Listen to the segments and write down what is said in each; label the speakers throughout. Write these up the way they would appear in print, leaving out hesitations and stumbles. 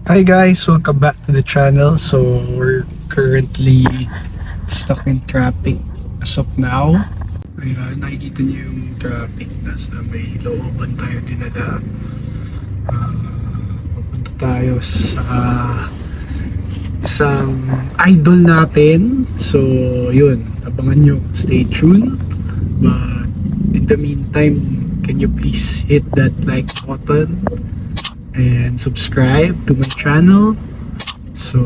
Speaker 1: Hi guys, welcome back to the channel. So we're currently stuck in traffic as of now. Ayan, nakikita niyo yung traffic. Nasa may looban tayo dinala. Papunta tayo sa isang idol natin. So yun, abangan nyo. Stay tuned. But in the meantime, can you please hit that like button and subscribe to my channel. So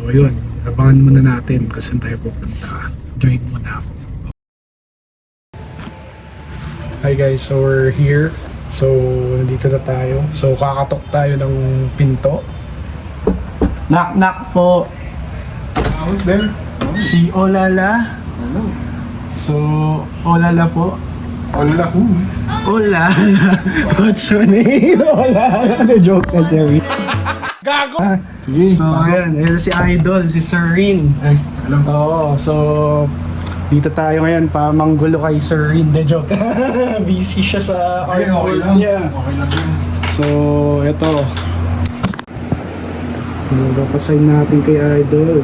Speaker 1: ayun, abangan muna natin kung saan tayo pupunta. Join muna ako. Hi guys, so we're here. So nandito na tayo. So kakatok tayo ng pinto. Knock knock po.
Speaker 2: Who's there?
Speaker 1: Si Olala.
Speaker 2: Hello.
Speaker 1: So Olala po.
Speaker 2: Olala who?
Speaker 1: Olala. What's your name? Olala. Ano joke na sorry.
Speaker 2: Gago!
Speaker 1: Sige. So ayan, ayan si Idol, si Sir Rin.
Speaker 2: Ay, alam ko.
Speaker 1: Oo, so dito tayo ngayon pa manggulo kay Sir Rin. De joke. Busy siya sa
Speaker 2: Okay
Speaker 1: artwork
Speaker 2: lang.
Speaker 1: niya.
Speaker 2: Okay lang yun.
Speaker 1: So eto. So papasign natin kay Idol.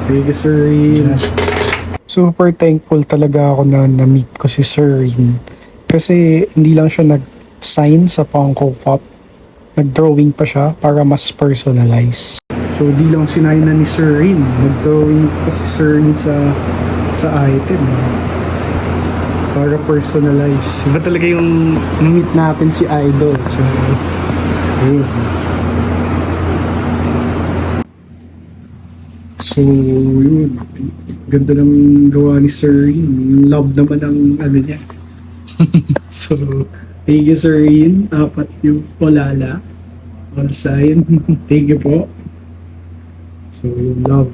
Speaker 1: Thank you, Sir Rin. Super thankful talaga ako na na-meet ko si Sir Rin. Kasi hindi lang siya nag-sign sa Funko Pop. Nag-drawing pa siya para mas personalize. So di lang sinay na ni Sir Rin. Nag-drawing pa si Sir Rin sa item. Para personalize. Iba talaga yung na-meet natin si Idol. So, ayun. So, yun. Ganda ng gawa ni Sir Rin. Love naman ang ano niya. So, thank you Sir Rin. Apat yung Olala. All sign. Thank you po. So, yung love.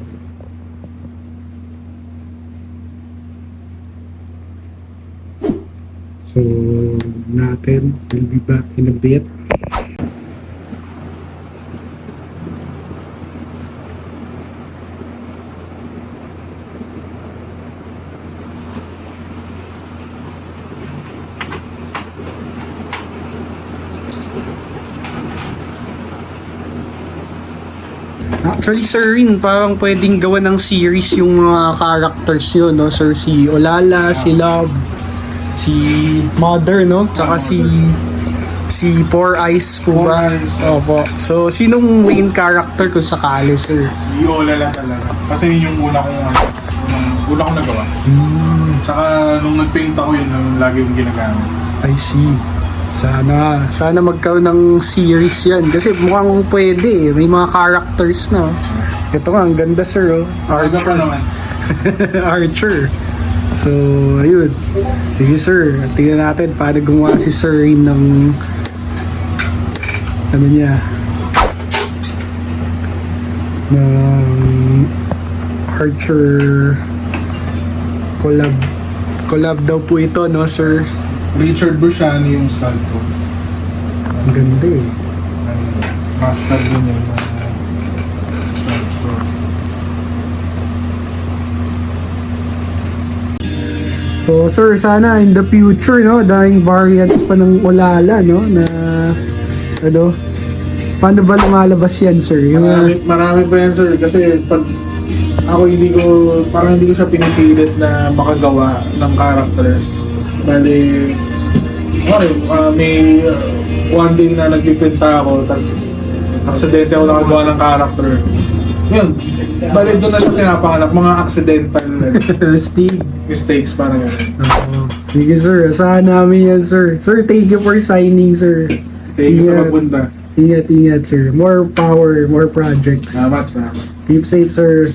Speaker 1: So, natin. We'll be back in a bit. Actually, Sir Rin, parang pwedeng gawa ng series yung mga characters yun, no? Sir, si Olala, si Love, si Mother, no? Tsaka si Four Eyes po ba?
Speaker 2: Four Eyes.
Speaker 1: Opo. So, sinong main character kung sakali, Sir?
Speaker 2: Si Olala talaga. Kasi yun yung una kong nagawa. Tsaka nung nag-paint ako yun, lagi yung ginagamit.
Speaker 1: I see. Sana magkaroon ng series yan. Kasi mukhang pwede. May mga characters na. Ito nga, ang ganda, Sir. Oh.
Speaker 2: Arga pa naman.
Speaker 1: Archer. So, ayun. Sige, Sir. Tingnan natin paano gumawa si Sir Rin ng ano niya ng Archer collab daw po ito, no, Sir?
Speaker 2: Richard Bushani yung stud ko.
Speaker 1: Ang ganda eh.
Speaker 2: Master din yung stud ko.
Speaker 1: So, Sir, sana in the future, no, daming variants pa ng Olala, no, na ano, paano ba lumalabas yan, Sir? Yung,
Speaker 2: Marami pa yan, sir. Kasi pag ako parang hindi ko siya pinipilit na makagawa ng character. Bali, may one day na nagpipinta ako, tapos aksidente ako nakagawa ng character. Yun, bali doon na siya pinapanganak, mga accidental mistakes parang yun.
Speaker 1: Sige, Sir, asahan namin yan, Sir. Sir, thank you for signing, Sir.
Speaker 2: Thank you sa pagpunta.
Speaker 1: Ingat, Sir. More power, more projects.
Speaker 2: Salamat.
Speaker 1: Keep safe, Sir.